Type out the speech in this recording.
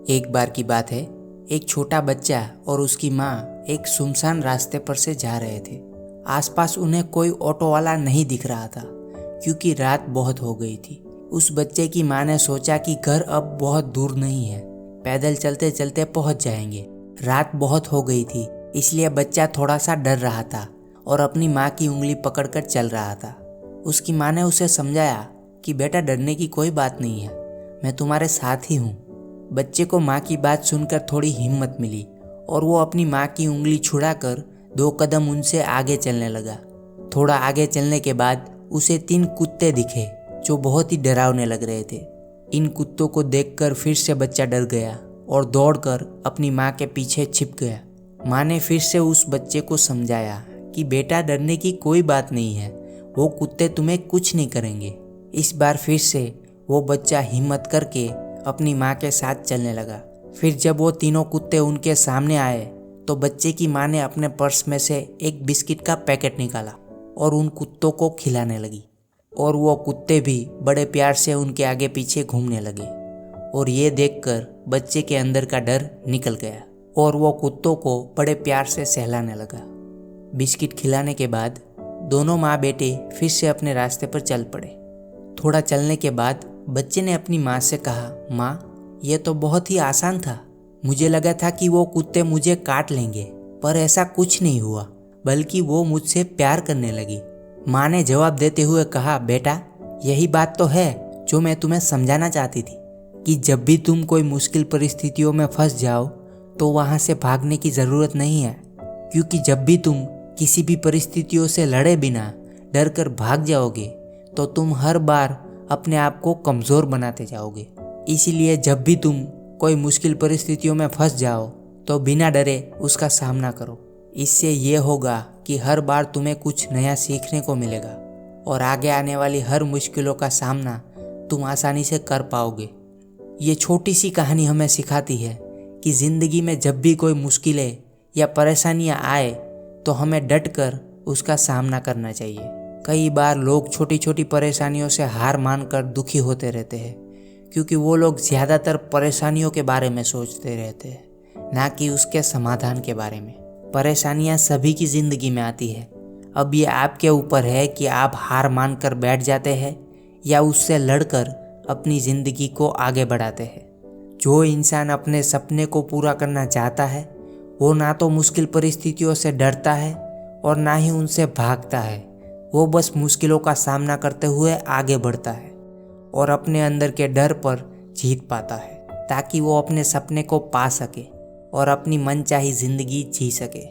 एक बार की बात है, एक छोटा बच्चा और उसकी माँ एक सुनसान रास्ते पर से जा रहे थे। आसपास उन्हें कोई ऑटो वाला नहीं दिख रहा था क्योंकि रात बहुत हो गई थी। उस बच्चे की माँ ने सोचा कि घर अब बहुत दूर नहीं है, पैदल चलते चलते पहुंच जाएंगे। रात बहुत हो गई थी, इसलिए बच्चा थोड़ा सा डर रहा था और अपनी माँ की उंगली पकड़कर चल रहा था। उसकी माँ ने उसे समझाया कि बेटा, डरने की कोई बात नहीं है, मैं तुम्हारे साथ ही हूँ। बच्चे को माँ की बात सुनकर थोड़ी हिम्मत मिली और वो अपनी माँ की उंगली छुड़ाकर 2 कदम उनसे आगे चलने लगा। थोड़ा आगे चलने के बाद उसे 3 कुत्ते दिखे जो बहुत ही डरावने लग रहे थे। इन कुत्तों को देखकर फिर से बच्चा डर गया और दौड़कर अपनी माँ के पीछे छिप गया। माँ ने फिर से उस बच्चे को समझाया कि बेटा, डरने की कोई बात नहीं है, वो कुत्ते तुम्हें कुछ नहीं करेंगे। इस बार फिर से वो बच्चा हिम्मत करके अपनी माँ के साथ चलने लगा। फिर जब वो तीनों कुत्ते उनके सामने आए तो बच्चे की माँ ने अपने पर्स में से एक बिस्किट का पैकेट निकाला और उन कुत्तों को खिलाने लगी। और वो कुत्ते भी बड़े प्यार से उनके आगे पीछे घूमने लगे। और ये देखकर बच्चे के अंदर का डर निकल गया और वो कुत्तों को बड़े प्यार से सहलाने लगा। बिस्किट खिलाने के बाद दोनों माँ बेटे फिर से अपने रास्ते पर चल पड़े। थोड़ा चलने के बाद बच्चे ने अपनी माँ से कहा, माँ, ये तो बहुत ही आसान था। मुझे लगा था कि वो कुत्ते मुझे काट लेंगे, पर ऐसा कुछ नहीं हुआ, बल्कि वो मुझसे प्यार करने लगी। माँ ने जवाब देते हुए कहा, बेटा, यही बात तो है जो मैं तुम्हें समझाना चाहती थी कि जब भी तुम कोई मुश्किल परिस्थितियों में फंस जाओ तो वहाँ से भागने की ज़रूरत नहीं है, क्योंकि जब भी तुम किसी भी परिस्थितियों से लड़े बिना डर कर भाग जाओगे तो तुम हर बार अपने आप को कमज़ोर बनाते जाओगे। इसीलिए जब भी तुम कोई मुश्किल परिस्थितियों में फंस जाओ तो बिना डरे उसका सामना करो। इससे ये होगा कि हर बार तुम्हें कुछ नया सीखने को मिलेगा और आगे आने वाली हर मुश्किलों का सामना तुम आसानी से कर पाओगे। ये छोटी सी कहानी हमें सिखाती है कि ज़िंदगी में जब भी कोई मुश्किलें या परेशानियाँ आए तो हमें डट कर उसका सामना करना चाहिए। कई बार लोग छोटी छोटी परेशानियों से हार मानकर दुखी होते रहते हैं, क्योंकि वो लोग ज़्यादातर परेशानियों के बारे में सोचते रहते हैं, ना कि उसके समाधान के बारे में। परेशानियां सभी की ज़िंदगी में आती है। अब ये आपके ऊपर है कि आप हार मानकर बैठ जाते हैं या उससे लड़कर अपनी ज़िंदगी को आगे बढ़ाते हैं। जो इंसान अपने सपने को पूरा करना चाहता है वो ना तो मुश्किल परिस्थितियों से डरता है और ना ही उनसे भागता है। वो बस मुश्किलों का सामना करते हुए आगे बढ़ता है और अपने अंदर के डर पर जीत पाता है, ताकि वो अपने सपने को पा सके और अपनी मनचाही ज़िंदगी जी सके।